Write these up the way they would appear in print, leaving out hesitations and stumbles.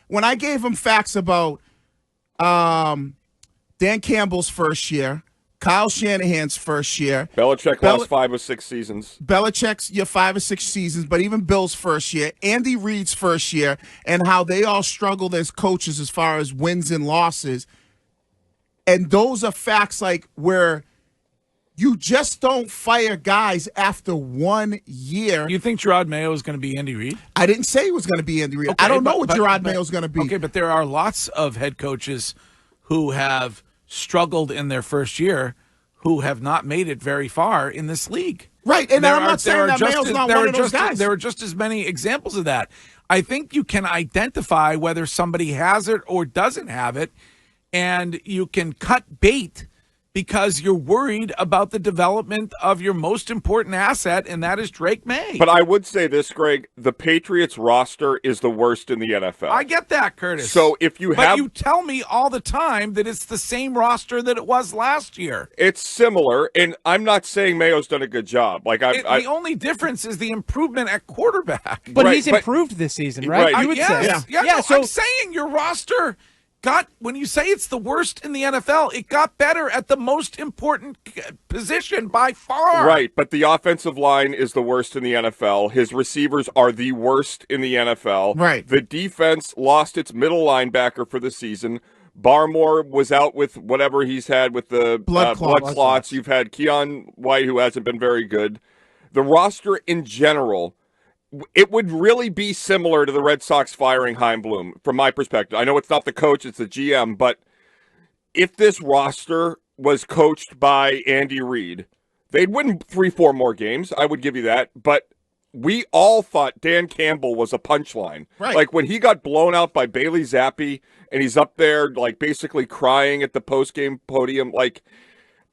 when I gave him facts about Dan Campbell's first year, Kyle Shanahan's first year. Belichick lost 5 or 6 seasons. Belichick's 5 or 6 seasons, but even Bill's first year, Andy Reid's first year, and how they all struggled as coaches as far as wins and losses. And those are facts like where you just don't fire guys after 1 year. You think Jerod Mayo is going to be Andy Reid? I didn't say he was going to be Andy Reid. I don't know what Jerod Mayo is going to be. Okay, but there are lots of head coaches who have struggled in their first year who have not made it very far in this league. Right, and I'm not saying that Mayo's not one of those guys. There are just as many examples of that. I think you can identify whether somebody has it or doesn't have it, and you can cut bait because you're worried about the development of your most important asset, and that is Drake Maye. But I would say this, Greg, the Patriots roster is the worst in the NFL. I get that, Curtis. So if you But you tell me all the time that it's the same roster that it was last year. It's similar, and I'm not saying Mayo's done a good job. The only difference is the improvement at quarterback. But he's improved this season, right? Right. You would say. So I'm saying your roster when you say it's the worst in the NFL, it got better at the most important position by far. Right, but the offensive line is the worst in the NFL. His receivers are the worst in the NFL. Right. The defense lost its middle linebacker for the season. Barmore was out with whatever he's had with the blood clots. You've had Keon White, who hasn't been very good. The roster in general, it would really be similar to the Red Sox firing Chaim Bloom, from my perspective. I know it's not the coach, it's the GM, but if this roster was coached by Andy Reid, they'd win 3-4 more games. I would give you that. But we all thought Dan Campbell was a punchline. Right. Like when he got blown out by Bailey Zappi and he's up there like basically crying at the postgame podium, like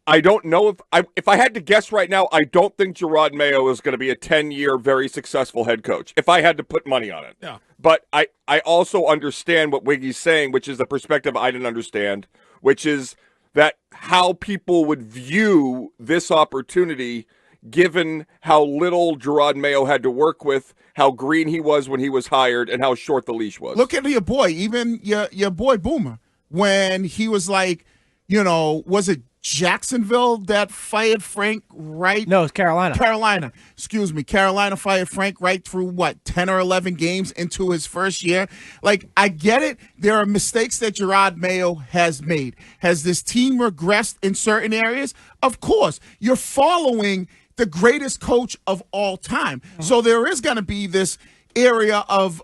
I don't know if I had to guess right now, I don't think Jerod Mayo is going to be a 10-year, very successful head coach, if I had to put money on it. Yeah. But I also understand what Wiggy's saying, which is the perspective I didn't understand, which is that how people would view this opportunity given how little Jerod Mayo had to work with, how green he was when he was hired, and how short the leash was. Look at your boy, even your boy Boomer, when he was like, was it Jacksonville that fired Frank Wright? No, it's Carolina. Carolina fired Frank Wright through, 10 or 11 games into his first year? Like, I get it. There are mistakes that Jerod Mayo has made. Has this team regressed in certain areas? Of course. You're following the greatest coach of all time. Mm-hmm. So there is going to be this area of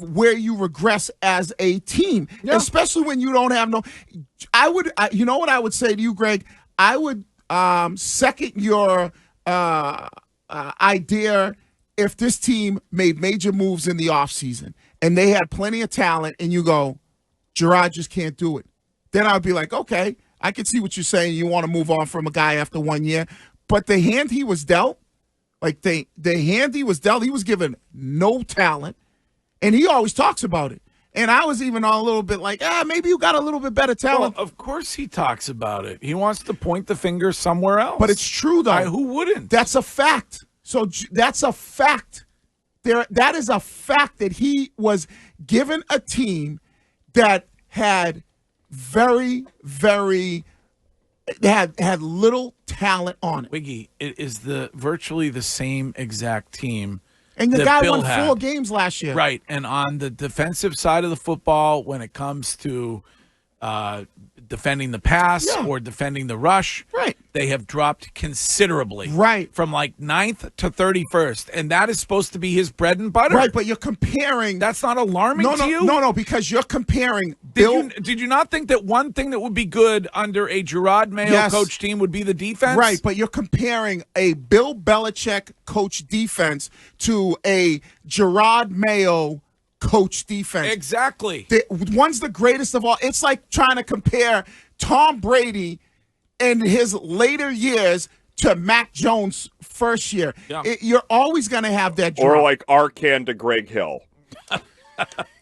where you regress as a team, especially when you don't have you know what I would say to you, Greg? I would second your idea if this team made major moves in the offseason and they had plenty of talent and you go, Jerod just can't do it. Then I'd be like, okay, I can see what you're saying. You want to move on from a guy after 1 year. But the hand he was dealt, the hand he was dealt, he was given no talent, and he always talks about it. And I was even a little bit like, maybe you got a little bit better talent. Well, of course he talks about it. He wants to point the finger somewhere else. But it's true, though. Who wouldn't? That's a fact. So that's a fact. That is a fact that he was given a team that had very, very had little talent on it. Wiggy, it is virtually the same exact team. And the guy won 4 games last year. Right. And on the defensive side of the football, when it comes to defending the pass or defending the rush, right, they have dropped considerably. Right. From 9th to 31st. And that is supposed to be his bread and butter. Right, but you're comparing. That's not alarming to you? No, because you're comparing Did you not think that one thing that would be good under a Jerod Mayo coach team would be the defense? Right, but you're comparing a Bill Belichick coach defense to a Jerod Mayo coach defense. Exactly. One's the greatest of all. It's like trying to compare Tom Brady in his later years to Mac Jones' first year. Yeah. You're always going to have that drop. Or like Arcan to Greg Hill.